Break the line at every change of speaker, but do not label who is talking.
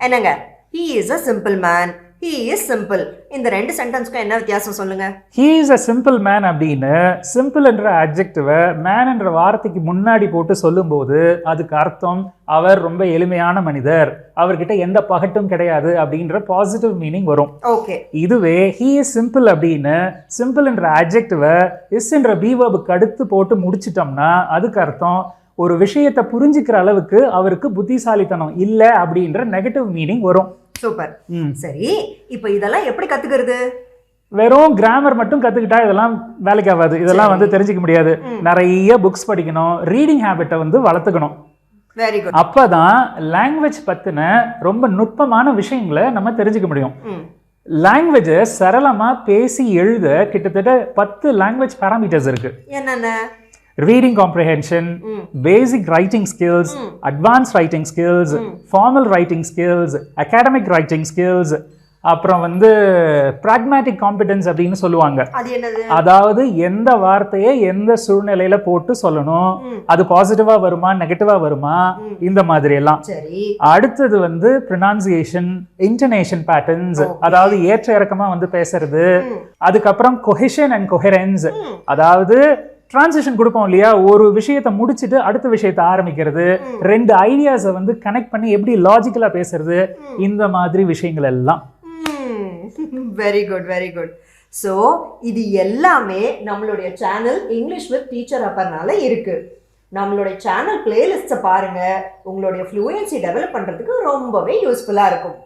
என்னங்க, he is a simple man, he is simple. இந்த ரெண்டு சென்டென்ஸ்க்கும் என்ன வித்தியாசம் சொல்லுங்க.
he is a simple man அப்படின்னு சிம்பிள் என்ற அட்ஜெக்டிவை மேன் என்ற வார்த்தைக்கு முன்னாடி போட்டு சொல்லும்போது அதுக்கு அர்த்தம் அவர் ரொம்ப எளிமையான மனிதர், அவர்கிட்ட எந்த பகட்டும் கிடையாது அப்படின்ற பாசிட்டிவ் மீனிங் வரும்.
ஓகே.
இதுவே he is simple அப்படின்னு சிம்பிள் என்ற அட்ஜெக்டிவை இஸ் என்ற பி வெர்புக்கு அடுத்து போட்டு முடிச்சிட்டோம்னா அதுக்கு அர்த்தம் ஒரு விஷயத்தை புரிஞ்சுக்கிற அளவுக்கு அவருக்கு புத்திசாலித்தனம் இல்லை அப்படின்ற நெகட்டிவ் மீனிங் வரும்.
சூப்பர். சரி, இப்போ இதெல்லாம் எப்படி கத்துக்கிறது?
வெறும் கிராமர் மட்டும் கத்துக்கிட்டா இதெல்லாம் வேலைக்கு ஆகாது. இதெல்லாம் தெரிஞ்சுக்க முடியாது. நிறைய புக்ஸ் படிக்கணும், ரீடிங் ஹேபிட்டை வளர்த்துக்கணும்.
Very good.
அப்பதான் லாங்குவேஜ் பத்தின ரொம்ப நுட்பமான விஷயங்களை நம்ம தெரிஞ்சுக்க முடியும். லாங்குவேஜ் சரளமா பேசி எழுத கிட்டத்தட்ட 10 லாங்குவேஜ் பேராமீட்டர்ஸ் இருக்கு.
என்னென்ன?
Reading comprehension, basic writing skills, advanced writing skills, formal writing skills, academic writing skills, அப்புறம் pragmatic competence அப்படின்னு சொல்லுவாங்க.
அது என்னது?
அதாவது எந்த வார்த்தையை எந்த சூழ்நிலையில போட்டு சொல்லணும், அது பாசிட்டிவா வருமா நெகட்டிவா வருமா, இந்த மாதிரி எல்லாம்.
சரி.
அடுத்தது pronunciation, intonation patterns, அதாவது ஏற்ற இறக்கமா பேசுறது. அதுக்கப்புறம் cohesion and coherence, அதாவது டிரான்சிஷன் கொடுப்போம் இல்லையா, ஒரு விஷயத்தை முடிச்சுட்டு அடுத்த விஷயத்தை ஆரம்பிக்கிறது, ரெண்டு ஐடியாஸை கனெக்ட் பண்ணி எப்படி லாஜிக்கலா பேசுறது, இந்த மாதிரி விஷயங்கள் எல்லாம்.
Very good, very good. So இது எல்லாமே நம்மளுடைய சேனல் இங்கிலீஷ் வித் டீச்சர் அப்பர்னால இருக்கு. நம்மளுடைய சேனல் பிளேலிஸ்ட்டை பாருங்க, உங்களுடைய ஃப்ளூயன்சி டெவலப் பண்றதுக்கு ரொம்பவே யூஸ்ஃபுல்லா இருக்கும்.